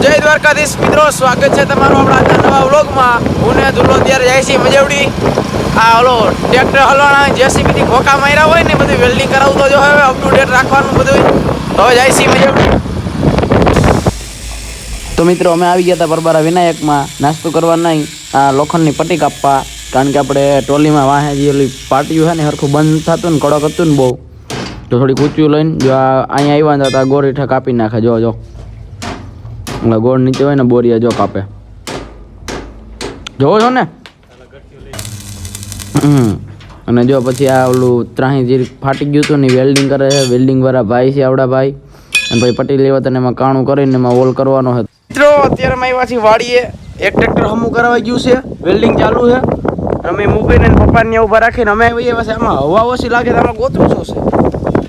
જય દ્વારકાધીશ મિત્રો, સ્વાગત છે તમારું આપણા આજના નવા વ્લોગમાં. હું ને ધુલો ત્યારે જાય છે મજેવડી. આ ઓલો ટ્રેક્ટર હલવાના જેસીબી થી ખોખા માર્યા હોય ને બધું વેલ્ડિંગ કરાવતો જો હવે અપ ટુ ડેટ રાખવાનું બધું. હવે જાય છે મજેવડી. તો મિત્રો અમે આવી ગયા હતા પરબારા વિનાયકમાં નાસ્તો કરવા નહીં, આ લોખંડની પટ્ટી કાપવા. કારણ કે આપણે ટ્રોલીમાં વાહે જે ઓલી પાટિયું છે ને હરખું બંધ થતું ને કડક હતું ને બહુ, તો થોડીક ઊંચું લઈને જો અહીંયા આવ્યા હતા ગોળ હેઠા કાપી નાખે. જો ગોળ નીચે હોય ને બોરિયા જો કાપે, જોવો છો ને. અને જો પછી આ ઓલું ત્રાહી જે ફાટી ગયું હતું ને વેલ્ડિંગ કરે છે. વેલ્ડિંગ વાળા ભાઈ છે આવડા ભાઈ. અને ભાઈ પટ્ટી લેવા તને એમાં કાણું કરીને એમાં ઓલ કરવાનો હતો. મિત્રો અત્યારે અમે આવ્યા છીએ વાડીએ. એક ટ્રેક્ટર હમું કરાવાઈ ગયું છે, વેલ્ડિંગ ચાલુ છે. અમે મૂકીને પપ્પાને ઉભા રાખીને અમે આવીએ. પછી આમાં હવા ઓછી લાગે તો આમાં ગોતવું શું છે,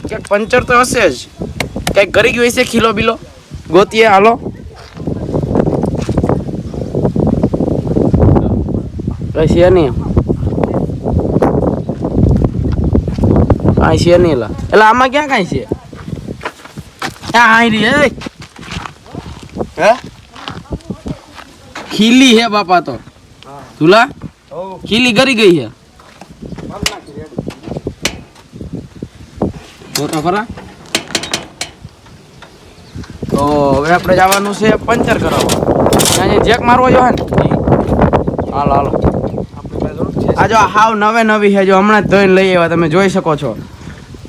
ક્યાંક પંચર તો હશે જ, કંઈક કરી ગયું હશે ખીલો બીલો ગોતીએ. હાલો કઈ છે નહીં, કાંઈ છે નહીં. એટલે આમાં ક્યાં કાંઈ છે? હે ખીલી હે બાપા, તો તુલા ખીલી કરી ગઈ છે તો ખરા. તો હવે આપણે જવાનું છે પંચર કરાવવા. અહીંયા જેક મારવો જો હે ને. હાલો હાલો. આ જો હાવ નવે નવી છે, જો હમણાં જ ધોઈને લઈ આવ્યા. તમે જોઈ શકો છો.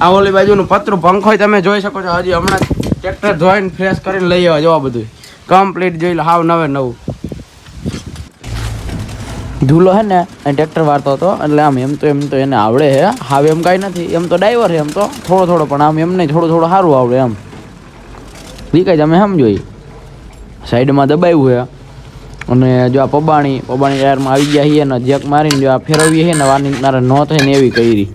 આ ઓલી બાજુનું પતરું પંખોય તમે જોઈ શકો છો. હજી હમણાં ટ્રેક્ટર ધોઈને ફ્રેશ કરીને લઈ આવ્યા. જોવા બધું કમ્પ્લીટ જોઈ લો, હાવ નવે નવું. ધૂલો છે ને ટ્રેક્ટર વાળતો હતો એટલે આમ એમ તો એને આવડે છે. હાવ એમ કાંઈ નથી, એમ તો ડ્રાઈવર છે એમ તો થોડો પણ આમ એમ નહીં, થોડું સારું આવડે એમ. એ કાંઈ તમે સમજો. સાઈડમાં દબાવ્યું છે. અને જો આ પબાણી ટાયરમાં આવી ગયા છીએ ને જેક મારીને જો આ ફેરવીએ છે ને વાની મારે ન થાય ને એવી કરી.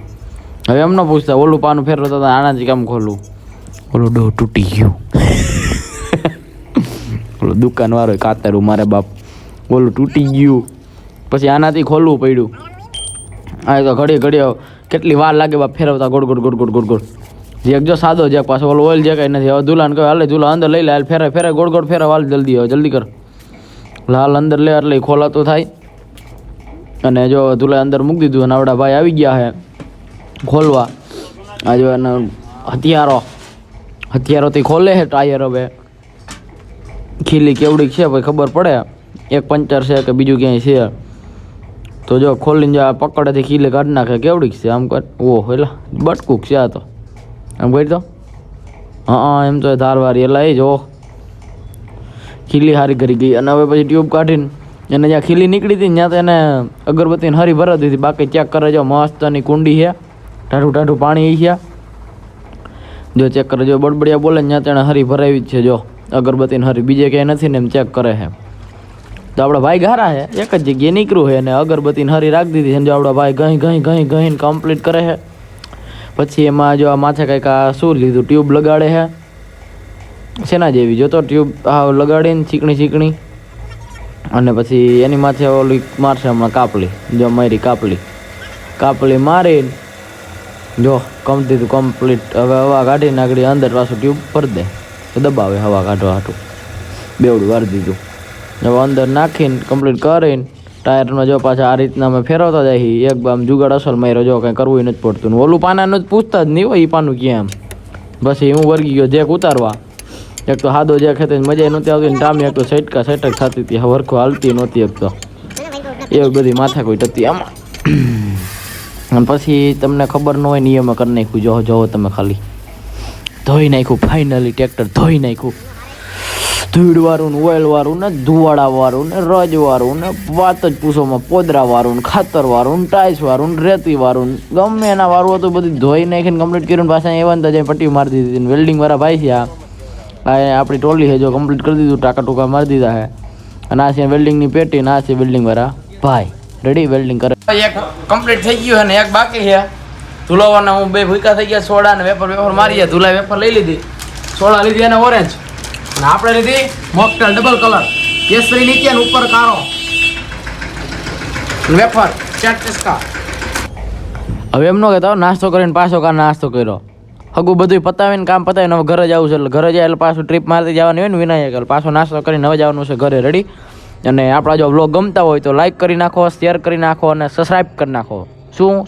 હવે એમ ન પૂછતા ઓલું પાનું ફેરવતો હતા આનાથી કેમ ખોલું, ઓલું ડો તૂટી ગયું. ઓલું દુકાનવાળો કાતરું મારે બાપ, ઓલું તૂટી ગયું પછી આનાથી ખોલવું પડ્યું. આ તો ઘડી કેટલી વાર લાગે બાપ ફેરવતા ગોળ ગોળ. જેક જો સાદો જેક પાછો ઓલો ઓઇલ જે કાંઈ નથી. હવે દુલાને કહે હાલે દુલા અંદર લઈ લે, હાલ ફેરે ગોળ ફેરે, હાલ જલ્દી હવે જલ્દી કર. લાલ અંદર લે એટલે ખોલાતું થાય. અને જો ધુલા અંદર મૂકી દીધું અને આવડા ભાઈ આવી ગયા છે ખોલવા. આ જો એના હથિયારોથી ખોલે છે ટાયર. હવે ખીલી કેવડી છે ભાઈ ખબર પડે, એક પંચર છે કે બીજું ક્યાંય છે. તો જો ખોલીને જો આ પકડેથી ખીલી કાઢી નાખે. કેવડીક છે આમ કર. ઓહ એટલે બટકુક છે આ તો. આમ કરી તો હા એમ તો ધારવારી એટલે એ જો ખીલી હારી કરી ગઈ. અને હવે પછી ટ્યુબ કાઢીને એને જ્યાં ખીલી નીકળી હતી ત્યાં તો એને અગરબત્તીને હરી ભરાવી દીધી. બાકી ચેક કરે જો મસ્તની કુંડી છે, ટાઢું પાણી છે. જો ચેક કરે જો બડબડિયા બોલે ત્યાં તેને હરી ભરાવી જ છે. જો અગરબત્તીને હરી બીજે ક્યાંય નથી ને એમ ચેક કરે છે. તો આપણા ભાઈ ઘારા છે, એક જ જગ્યાએ નીકળ્યું છે અને અગરબત્તીને હરી રાખી દીધી છે. જો આપણા ભાઈ ગઈ કમ્પ્લીટ કરે છે. પછી એમાં જો આ માથે કંઈક આ શું લીધું, ટ્યુબ લગાડે છે. શેના જેવી જોતો ટ્યુબ હા લગાડીને ચીકણી. અને પછી એની માથે ઓલી મારશે હમણાં કાપલી. જો મારી કાપલી મારીને જો કમ્પ્લીટ. હવે હવા કાઢીને આગળ અંદર પાછું ટ્યુબ ભરી દે, તો દબાવે હવા કાઢવા હાટું. બેવડું વારી દીધું. હવે અંદર નાખીને કમ્પ્લીટ કરીને ટાયરમાં જો પાછા આ રીતના અમે ફેરવતા જાય. એક આમ જુગાડ અસલ માર્યો. જો કંઈ કરવું નથી પડતું. ઓલું પાનાનું જ પૂછતા જ નહીં હોય એ પાનું ક્યાં. એમ પછી હું વર્ગી ગયો જેક ઉતારવા. એક તો હાદો જેક હતી મજા નહોતી આવતી ને ટામી એક તો સટક થતી હતી, હરખું હાલતી નહોતી. એક તો એવી બધી માથાકૂટ હતી આમાં. અને પછી તમને ખબર ન હોય નિયમો કરી નાખ્યું. જોવો તમે ખાલી ધોઈ નાખ્યું. ફાઇનલી ટ્રેક્ટર ધોઈ નાખ્યું. ધૂળવાળું ને ઓઇલવાળું ને ધુવાડાવાળું ને રજવાળું ને વાત જ પૂછોમાં, પોદરાવાળું ને ખાતરવાળું ને ટાઈસવાળું ને રેતીવાળું ગમે એના વાળું હતું બધું ધોઈ નાખીને કમ્પ્લીટ કર્યું. પાછા એવા ને જાય પટ્ટી મારી દીધી. વેલ્ડિંગવાળા ભાઈ છે આ આપણી ટ્રોલી છે જો કમ્પ્લીટ કરી દીધું. ટૂંકા મારી દીધા છે. અને આ છે વેલ્ડિંગની પેટી ને આ છે વેલ્ડિંગવાળા ભાઈ. રેડી વેલ્ડિંગ કરે. એક કમ્પ્લીટ થઈ ગયું છે ને એક બાકી છે ધુલાવાના. હું બે ભૂકા થઈ ગયા. સોડા ને વેફર મારી. ધુલા વેફર લઈ લીધી, સોડા લીધી અને ઓરેન્જ. અને આપણે લીધી મોકટેલ ડબલ કલર, કેસરી નીચે ને ઉપર કાળો વેફર ચાટ ચસ્કા. હવે એમ ન કહેતા નાસ્તો કરીને પાછો નાસ્તો કર્યો. હગું બધું પતાવીને કામ પતાવીને હવે ઘરે જવું છે. એટલે ઘરે જાય એટલે પાછું ટ્રીપ મારતી જવાની હોય ને વિનાયક, એટલે પાછો નાસ્તો કરીને હવે જવાનું છે ઘરે. રેડી? અને આપણા જો વ્લોગ ગમતા હોય તો લાઈક કરી નાખો, શેર કરી નાખો અને સબસ્ક્રાઈબ કરી નાખો. શું